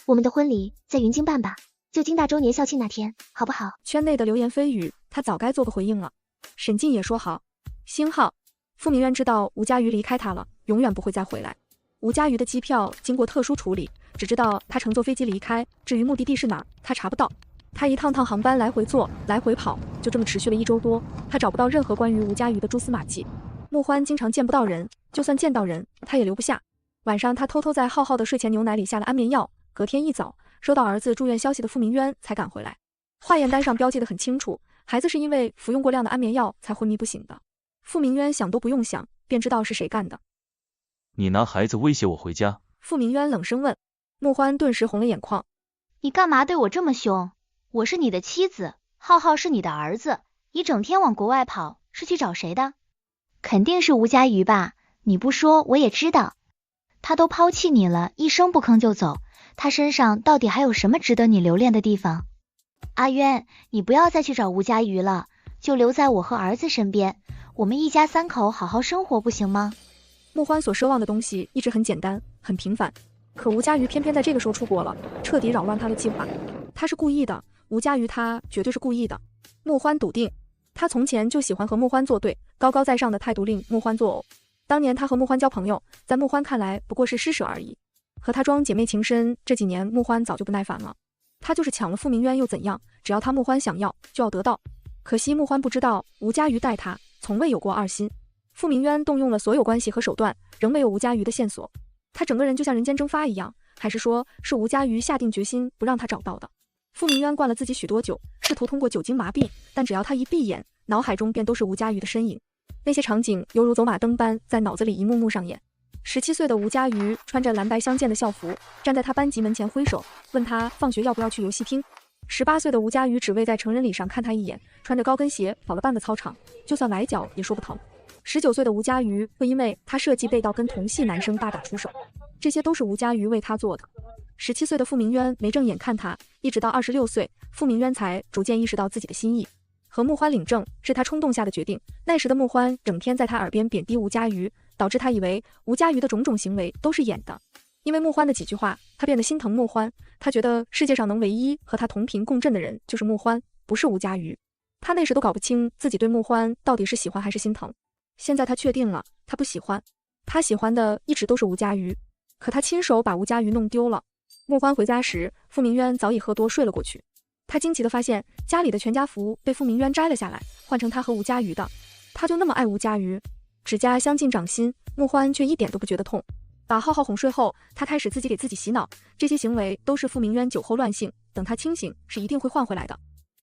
我们的婚礼在云京办吧，就京大周年校庆那天，好不好？圈内的流言蜚语，他早该做个回应了。沈静也说好。星号，傅明渊知道吴佳瑜离开他了，永远不会再回来。吴佳瑜的机票经过特殊处理，只知道他乘坐飞机离开，至于目的地是哪儿，他查不到。他一趟趟航班来回坐，来回跑，就这么持续了1周多。他找不到任何关于吴佳瑜的蛛丝马迹。穆欢经常见不到人，就算见到人，他也留不下。晚上，他偷偷在浩浩的睡前牛奶里下了安眠药。隔天一早，收到儿子住院消息的傅明渊才赶回来。化验单上标记得很清楚，孩子是因为服用过量的安眠药才昏迷不醒的。傅明渊想都不用想，便知道是谁干的。你拿孩子威胁我回家？傅明渊冷声问。穆欢顿时红了眼眶。你干嘛对我这么凶？我是你的妻子，浩浩是你的儿子，你整天往国外跑，是去找谁的？肯定是吴佳瑜吧？你不说我也知道。他都抛弃你了，一声不吭就走，他身上到底还有什么值得你留恋的地方？阿渊，你不要再去找吴佳瑜了，就留在我和儿子身边，我们一家3口好好生活不行吗？穆欢所奢望的东西一直很简单，很平凡，可吴佳瑜偏偏在这个时候出国了，彻底扰乱他的计划。他是故意的，吴佳瑜他绝对是故意的。穆欢笃定，他从前就喜欢和穆欢作对，高高在上的态度令穆欢作呕。当年他和穆欢交朋友，在穆欢看来不过是施舍而已。和他装姐妹情深，这几年穆欢早就不耐烦了。他就是抢了傅明渊又怎样？只要他穆欢想要，就要得到。可惜穆欢不知道，吴佳瑜待他从未有过二心。傅明渊动用了所有关系和手段，仍没有吴佳瑜的线索。他整个人就像人间蒸发一样，还是说是吴佳瑜下定决心不让他找到的？傅明渊灌了自己许多酒，试图通过酒精麻痹，但只要他一闭眼，脑海中便都是吴佳瑜的身影。那些场景犹如走马灯般在脑子里一幕幕上演。17岁的吴佳瑜穿着蓝白相间的校服，站在他班级门前挥手，问他放学要不要去游戏厅。18岁的吴佳瑜只为在成人礼上看他一眼，穿着高跟鞋跑了半个操场，就算崴脚也说不疼。19岁的吴佳瑜会因为他设计被盗跟同系男生大打出手，这些都是吴佳瑜为他做的。17岁的傅明渊没正眼看他，一直到26岁，傅明渊才逐渐意识到自己的心意。和穆欢领证是他冲动下的决定，那时的穆欢整天在他耳边贬低吴佳瑜，导致他以为吴佳瑜的种种行为都是演的。因为穆欢的几句话，他变得心疼穆欢，他觉得世界上能唯一和他同频共振的人就是穆欢，不是吴佳瑜。他那时都搞不清自己对穆欢到底是喜欢还是心疼。现在他确定了，他不喜欢，他喜欢的一直都是吴佳瑜，可他亲手把吴佳瑜弄丢了。穆欢回家时，傅明渊早已喝多睡了过去。他惊奇地发现家里的全家福被傅明渊摘了下来，换成他和吴佳瑜的。他就那么爱吴佳瑜，指甲相近掌心，穆欢却一点都不觉得痛。把浩浩哄睡后，他开始自己给自己洗脑，这些行为都是傅明渊酒后乱性，等他清醒是一定会换回来的。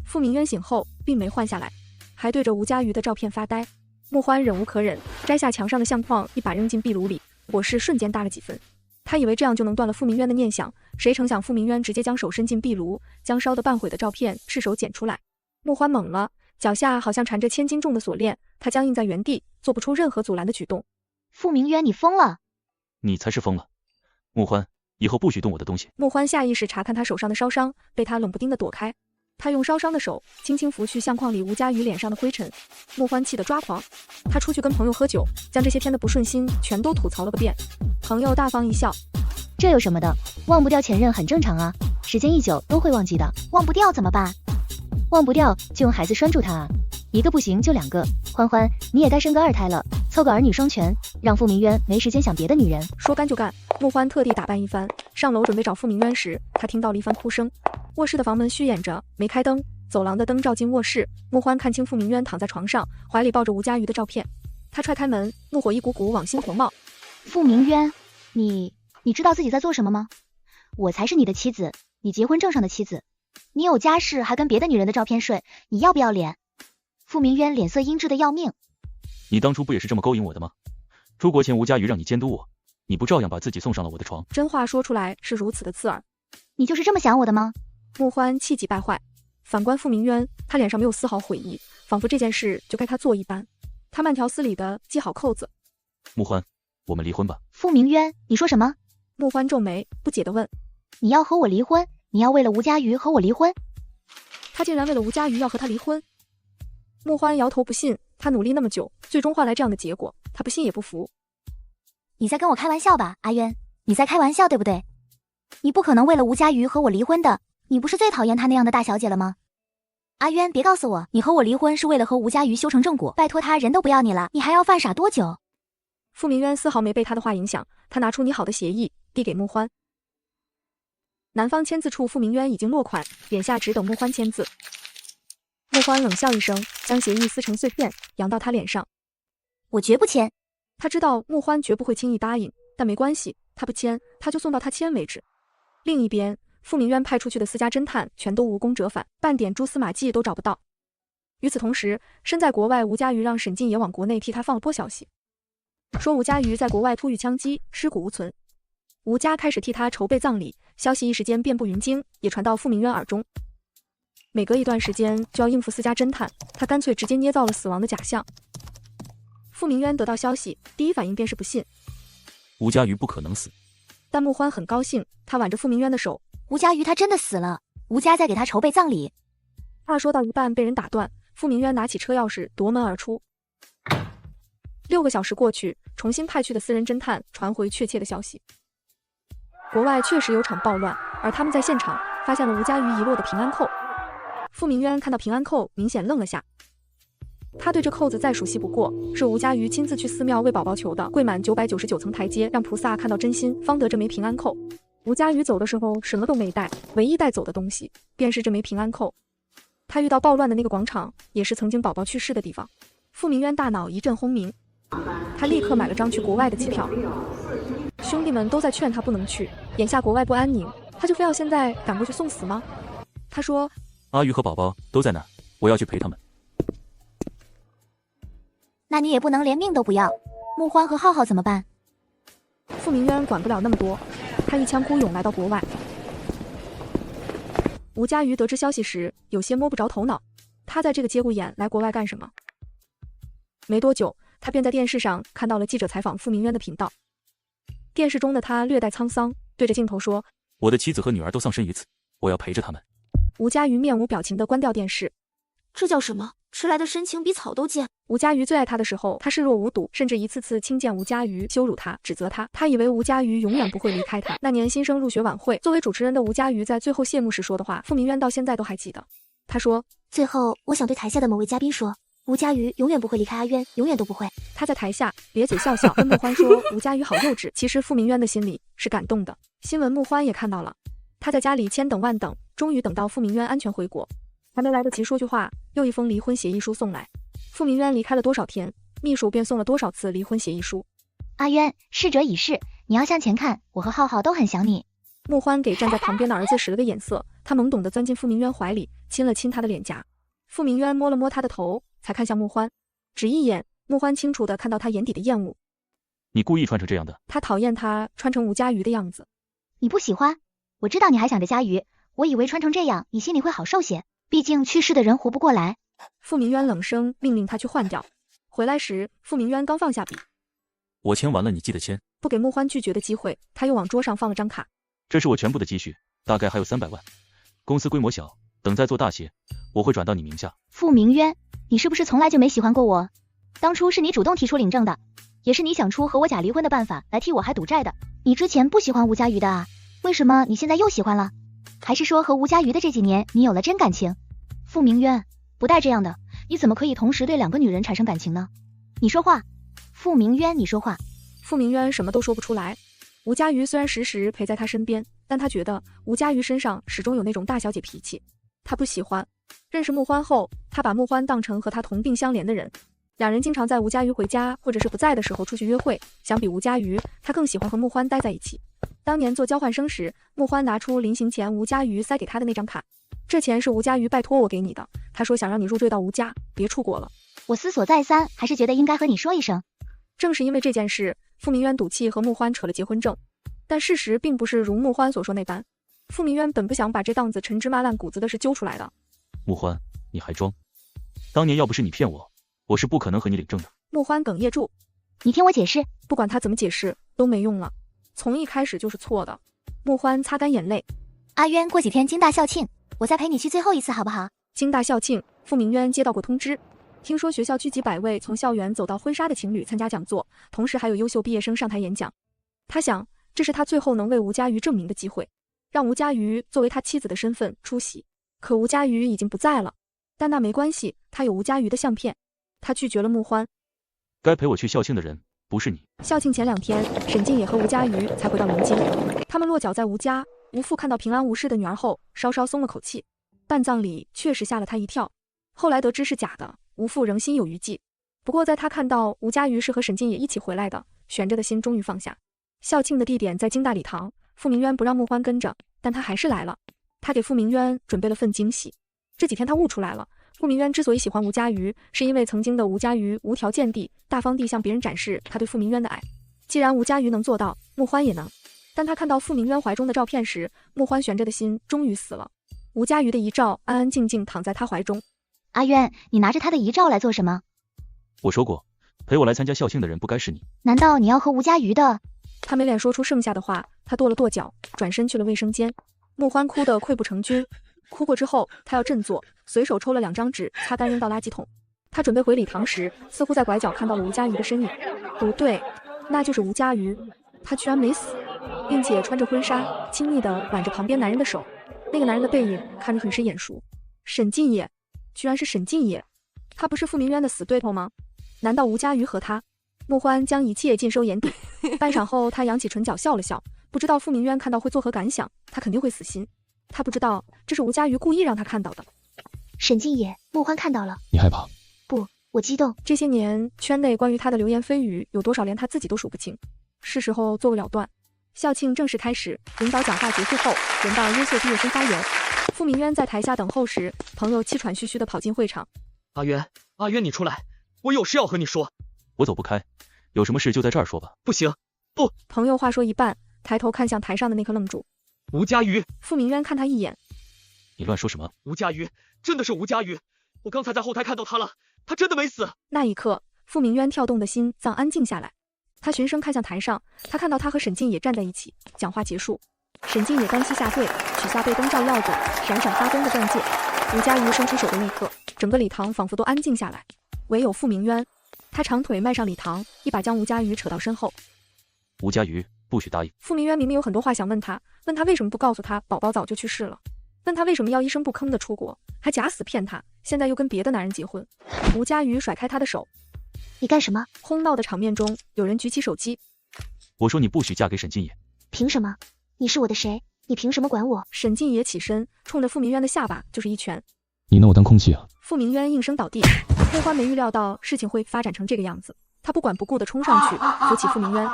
傅明渊醒后并没换下来，还对着吴佳瑜的照片发呆。穆欢忍无可忍，摘下墙上的相框，一把扔进壁炉里，火势瞬间大了几分。他以为这样就能断了傅明渊的念想，谁成想傅明渊直接将手伸进壁炉，将烧得半毁的照片赤手捡出来。穆欢懵了，脚下好像缠着1000斤重的锁链，他僵硬在原地，做不出任何阻拦的举动。傅明渊，你疯了！你才是疯了！穆欢，以后不许动我的东西。穆欢下意识查看他手上的烧伤，被他冷不丁地躲开。他用烧伤的手轻轻拂去相框里吴佳瑜脸上的灰尘。穆欢气得抓狂，他出去跟朋友喝酒，将这些天的不顺心全都吐槽了个遍。朋友大方一笑，这有什么的，忘不掉前任很正常啊，时间一久都会忘记的。忘不掉怎么办？忘不掉就用孩子拴住他啊。一个不行就2个。欢欢，你也该生个2胎了，凑个儿女双全，让傅明渊没时间想别的女人。说干就干，慕欢特地打扮一番，上楼准备找傅明渊时，他听到了一番哭声。卧室的房门虚掩着，没开灯，走廊的灯照进卧室。慕欢看清傅明渊躺在床上，怀里抱着吴佳瑜的照片。他踹开门，怒火一股股往心头冒。傅明渊，你知道自己在做什么吗？我才是你的妻子，你结婚证上的妻子。你有家室，还跟别的女人的照片睡，你要不要脸？傅明渊脸色阴鸷的要命。你当初不也是这么勾引我的吗？出国前吴佳瑜让你监督我，你不照样把自己送上了我的床？真话说出来是如此的刺耳。你就是这么想我的吗？慕欢气急败坏。反观傅明渊，他脸上没有丝毫悔意，仿佛这件事就该他做一般。他慢条斯理地系好扣子。慕欢，我们离婚吧。傅明渊，你说什么？慕欢皱眉，不解地问：你要和我离婚？你要为了吴佳瑜和我离婚？他竟然为了吴佳瑜要和他离婚？慕欢摇头不信，他努力那么久，最终换来这样的结果，他不信也不服。你在跟我开玩笑吧，阿渊？你在开玩笑对不对？你不可能为了吴佳瑜和我离婚的，你不是最讨厌他那样的大小姐了吗？阿渊，别告诉我你和我离婚是为了和吴佳瑜修成正果，拜托他人都不要你了，你还要犯傻多久？傅明渊丝毫没被他的话影响，他拿出拟好的协议递给慕欢。男方签字处，傅明渊已经落款，眼下只等慕欢签字。慕欢冷笑一声，将协议撕成碎片，扬到他脸上。我绝不签。他知道慕欢绝不会轻易答应，但没关系，他不签，他就送到他签为止。另一边，傅明渊派出去的私家侦探全都无功折返，半点蛛丝马迹都找不到。与此同时，身在国外吴佳瑜让沈静也往国内替他放了波消息，说吴佳瑜在国外突遇枪击，尸骨无存。吴家开始替他筹备葬礼，消息一时间遍布云京，也传到傅明渊耳中。每隔一段时间就要应付私家侦探，他干脆直接捏造了死亡的假象。傅明渊得到消息，第一反应便是不信。吴佳瑜不可能死。但慕欢很高兴，他挽着傅明渊的手。吴佳瑜他真的死了，吴家在给他筹备葬礼。话说到一半被人打断，傅明渊拿起车钥匙夺门而出。6个小时过去，重新派去的私人侦探传回确切的消息。国外确实有场暴乱，而他们在现场发现了吴佳瑜遗落的平安扣。傅明渊看到平安扣，明显愣了下。他对这扣子再熟悉不过，是吴佳瑜亲自去寺庙为宝宝求的，跪满999层台阶，让菩萨看到真心，方得这枚平安扣。吴佳瑜走的时候什么都没带，唯一带走的东西便是这枚平安扣。他遇到暴乱的那个广场，也是曾经宝宝去世的地方。傅明渊大脑一阵轰鸣，他立刻买了张去国外的机票。兄弟们都在劝他不能去，眼下国外不安宁，他就非要现在赶过去送死吗？他说：阿瑜和宝宝都在那儿，我要去陪他们。那你也不能连命都不要，慕欢和浩浩怎么办？傅明渊管不了那么多，他一腔孤勇来到国外。吴佳瑜得知消息时，有些摸不着头脑，他在这个节骨眼来国外干什么？没多久，他便在电视上看到了记者采访傅明渊的频道。电视中的他略带沧桑，对着镜头说：我的妻子和女儿都丧生于此，我要陪着他们。吴佳瑜面无表情地关掉电视。这叫什么？迟来的深情比草都贱。吴佳瑜最爱他的时候，他视若无睹，甚至一次次轻贱吴佳瑜，羞辱他，指责他。他以为吴佳瑜永远不会离开他。那年新生入学晚会，作为主持人的吴佳瑜在最后谢幕时说的话，傅明渊到现在都还记得。他说：最后，我想对台下的某位嘉宾说，吴佳瑜永远不会离开阿渊，永远都不会。他在台下咧嘴笑笑，跟慕欢说吴佳瑜好幼稚。其实傅明渊的心里是感动的。新闻慕欢也看到了，他在家里千等万等，终于等到傅明渊安全回国。还没来得及说句话，又一封离婚协议书送来。傅明渊离开了多少天，秘书便送了多少次离婚协议书。阿渊，逝者已逝，你要向前看，我和浩浩都很想你。慕欢给站在旁边的儿子使了个眼色，他懵懂地钻进傅明渊怀里，亲了亲他的脸颊。傅明渊摸了摸他的头，才看向慕欢，只一眼，慕欢清楚地看到他眼底的厌恶。你故意穿成这样的？他讨厌他穿成吴佳瑜的样子。你不喜欢？我知道你还想着佳瑜，我以为穿成这样你心里会好受些，毕竟去世的人活不过来。傅明渊冷声命令他去换掉。回来时，傅明渊刚放下笔，我签完了，你记得签。不给慕欢拒绝的机会，他又往桌上放了张卡。这是我全部的积蓄，大概还有300万。公司规模小，等再做大些，我会转到你名下。傅明渊，你是不是从来就没喜欢过我？当初是你主动提出领证的，也是你想出和我假离婚的办法来替我还赌债的。你之前不喜欢吴佳瑜的啊，为什么你现在又喜欢了？还是说和吴佳瑜的这几年你有了真感情？傅明渊，不带这样的，你怎么可以同时对2个女人产生感情呢？你说话，傅明渊，你说话。傅明渊什么都说不出来。吴佳瑜虽然时时陪在他身边，但他觉得吴佳瑜身上始终有那种大小姐脾气，他不喜欢。认识穆欢后，他把穆欢当成和他同病相怜的人。两人经常在吴佳瑜回家或者是不在的时候出去约会。相比吴佳瑜，他更喜欢和穆欢待在一起。当年做交换生时，穆欢拿出临行前吴佳瑜塞给他的那张卡，这钱是吴佳瑜拜托我给你的，他说想让你入赘到吴家，别出国了。我思索再三，还是觉得应该和你说一声。正是因为这件事，傅明渊赌气和穆欢扯了结婚证，但事实并不是如穆欢所说那般。傅明渊本不想把这档子陈芝麻烂谷子的事揪出来的。穆欢，你还装？当年要不是你骗我，我是不可能和你领证的。穆欢哽咽住，你听我解释。不管他怎么解释都没用了，从一开始就是错的。穆欢擦干眼泪，阿渊，过几天京大校庆，我再陪你去最后一次好不好？京大校庆，傅明渊接到过通知，听说学校聚集100位从校园走到婚纱的情侣参加讲座，同时还有优秀毕业生上台演讲。他想，这是他最后能为吴佳瑜证明的机会，让吴佳瑜作为他妻子的身份出席。可吴佳瑜已经不在了，但那没关系，他有吴佳瑜的相片。他拒绝了穆欢。该陪我去校庆的人不是你。校庆前2天，沈静也和吴佳瑜才回到临京。他们落脚在吴家，吴父看到平安无事的女儿后，稍稍松了口气。办葬礼确实吓了他一跳，后来得知是假的，吴父仍心有余悸。不过在他看到吴佳瑜是和沈静也一起回来的，悬着的心终于放下。校庆的地点在京大礼堂，傅明渊不让穆欢跟着，但他还是来了。他给傅明渊准备了份惊喜。这几天他悟出来了，傅明渊之所以喜欢吴佳瑜，是因为曾经的吴佳瑜无条件地、大方地向别人展示他对傅明渊的爱。既然吴佳瑜能做到，穆欢也能。但他看到傅明渊怀中的照片时，穆欢悬着的心终于死了。吴佳瑜的遗照安安静静躺在他怀中。阿渊，你拿着他的遗照来做什么？我说过，陪我来参加校庆的人不该是你。难道你要和吴佳瑜的？他没脸说出剩下的话，他跺了跺脚，转身去了卫生间。穆欢哭得溃不成军，哭过之后，他要振作，随手抽了2张纸，擦干扔到垃圾桶。他准备回礼堂时，似乎在拐角看到了吴佳瑜的身影。不对，那就是吴佳瑜，他居然没死，并且穿着婚纱，亲昵地挽着旁边男人的手。那个男人的背影看着很是眼熟，沈静野，居然是沈静野，他不是傅明渊的死对头吗？难道吴佳瑜和他？穆欢将一切尽收眼底。半晌后，他扬起唇角笑了笑，不知道傅明渊看到会作何感想，他肯定会死心。他不知道这是吴佳瑜故意让他看到的。沈静野，穆欢看到了。你害怕？不，我激动。这些年圈内关于他的流言蜚语有多少，连他自己都数不清，是时候做个了断。校庆正式开始，领导讲话结束后，轮到优秀毕业生发言。傅明渊在台下等候时，朋友气喘吁吁地跑进会场。阿渊，阿渊，你出来，我有事要和你说。我走不开，有什么事就在这儿说吧。不行，不。朋友话说一半，抬头看向台上的那颗愣住。吴佳瑜。傅明渊看他一眼。你乱说什么？吴佳瑜，真的是吴佳瑜，我刚才在后台看到他了，他真的没死。那一刻，傅明渊跳动的心脏安静下来。他循声看向台上，他看到他和沈静也站在一起。讲话结束，沈静也单膝下跪，取下被灯照耀着闪闪发光的钻戒。吴佳瑜伸出手的那刻，整个礼堂仿佛都安静下来，唯有傅明渊，他长腿迈上礼堂，一把将吴佳瑜扯到身后。吴佳瑜，不许答应。傅明渊明明有很多话想问他，问他为什么不告诉他宝宝早就去世了，问他为什么要一声不吭的出国，还假死骗他，现在又跟别的男人结婚。吴佳瑜甩开他的手。你干什么？哄闹的场面中，有人举起手机。我说你不许嫁给沈静野。凭什么？你是我的谁？你凭什么管我？沈静野起身，冲着傅明渊的下巴就是一拳。你拿我当空气啊？傅明渊应声倒地。穆欢没预料到事情会发展成这个样子，他不管不顾地冲上去扶起傅明渊。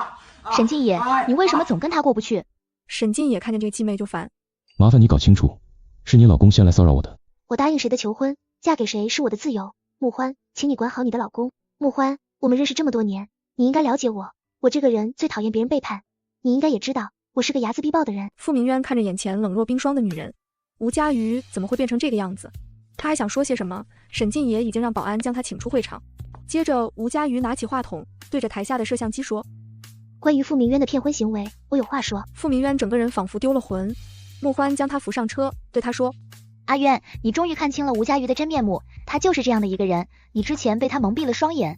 沈静野，你为什么总跟他过不去？沈静野看见这个继妹就烦。麻烦你搞清楚，是你老公先来骚扰我的。我答应谁的求婚，嫁给谁是我的自由。穆欢，请你管好你的老公。穆欢，我们认识这么多年，你应该了解我，我这个人最讨厌别人背叛，你应该也知道，我是个睚眦必报的人。傅明渊看着眼前冷若冰霜的女人，吴佳瑜怎么会变成这个样子？他还想说些什么，沈静野已经让保安将他请出会场。接着吴佳瑜拿起话筒，对着台下的摄像机说：关于傅明渊的骗婚行为，我有话说。傅明渊整个人仿佛丢了魂。穆欢将他扶上车，对他说：阿渊，你终于看清了吴佳瑜的真面目，他就是这样的一个人，你之前被他蒙蔽了双眼，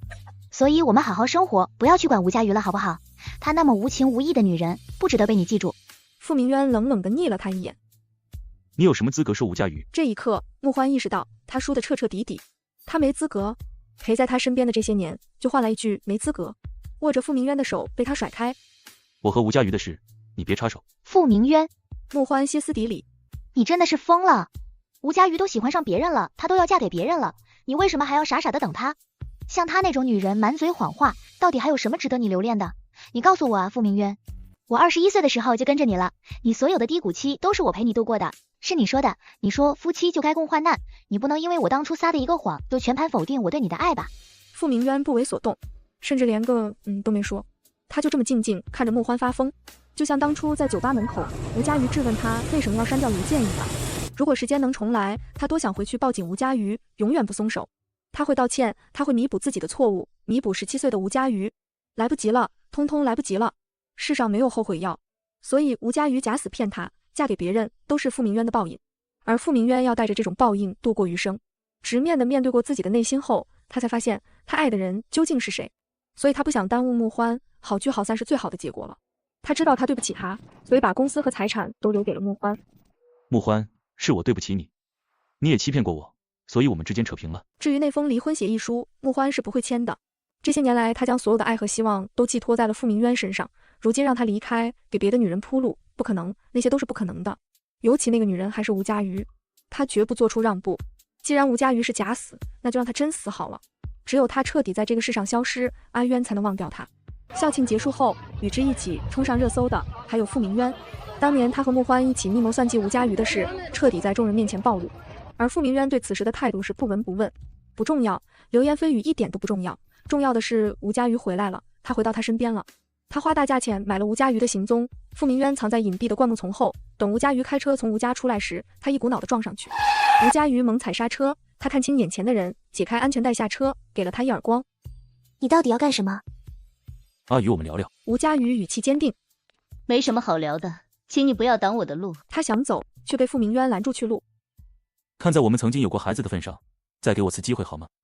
所以我们好好生活，不要去管吴佳瑜了好不好？她那么无情无义的女人，不值得被你记住。傅明渊冷冷地睨了他一眼。你有什么资格说吴佳瑜？这一刻，穆欢意识到他输得彻彻底底。他没资格。陪在他身边的这些年，就换来一句没资格。握着傅明渊的手被他甩开。我和吴佳瑜的事，你别插手。傅明渊，穆欢歇斯底里，你真的是疯了！吴佳瑜都喜欢上别人了，她都要嫁给别人了，你为什么还要傻傻的等她？像她那种女人满嘴谎话，到底还有什么值得你留恋的？你告诉我啊，傅明渊。我21岁的时候就跟着你了，你所有的低谷期都是我陪你度过的。是你说的，你说夫妻就该共患难，你不能因为我当初撒的一个谎，就全盘否定我对你的爱吧？傅明渊不为所动，甚至连个都没说，他就这么静静看着穆欢发疯，就像当初在酒吧门口，吴佳瑜质问他为什么要删掉邮件一样。如果时间能重来，他多想回去抱紧吴佳瑜，永远不松手。他会道歉，他会弥补自己的错误，弥补17岁的吴佳瑜。来不及了，通通来不及了。世上没有后悔药，所以吴佳瑜假死骗他，嫁给别人都是傅明渊的报应，而傅明渊要带着这种报应度过余生。直面的面对过自己的内心后，他才发现他爱的人究竟是谁，所以他不想耽误穆欢，好聚好散是最好的结果了。他知道他对不起他，所以把公司和财产都留给了穆欢。穆欢，是我对不起你，你也欺骗过我，所以我们之间扯平了。至于那封离婚协议书，穆欢是不会签的。这些年来，他将所有的爱和希望都寄托在了傅明渊身上，如今让他离开，给别的女人铺路，不可能，那些都是不可能的。尤其那个女人还是吴佳瑜，他绝不做出让步。既然吴佳瑜是假死，那就让他真死好了。只有他彻底在这个世上消失，阿渊才能忘掉他。校庆结束后，与之一起冲上热搜的还有傅明渊。当年他和穆欢一起密谋算计吴佳瑜的事，彻底在众人面前暴露。而傅明渊对此时的态度是不闻不问，不重要，流言蜚语一点都不重要。重要的是吴佳瑜回来了，他回到他身边了。他花大价钱买了吴佳瑜的行踪，傅明渊藏在隐蔽的灌木丛后，等吴佳瑜开车从吴家出来时，他一股脑的撞上去。吴佳瑜猛踩刹车，他看清眼前的人，解开安全带下车，给了他一耳光。你到底要干什么？阿宇，我们聊聊。吴佳瑜语气坚定，没什么好聊的，请你不要挡我的路。他想走，却被傅明渊拦住去路。看在我们曾经有过孩子的份上，再给我次机会好吗？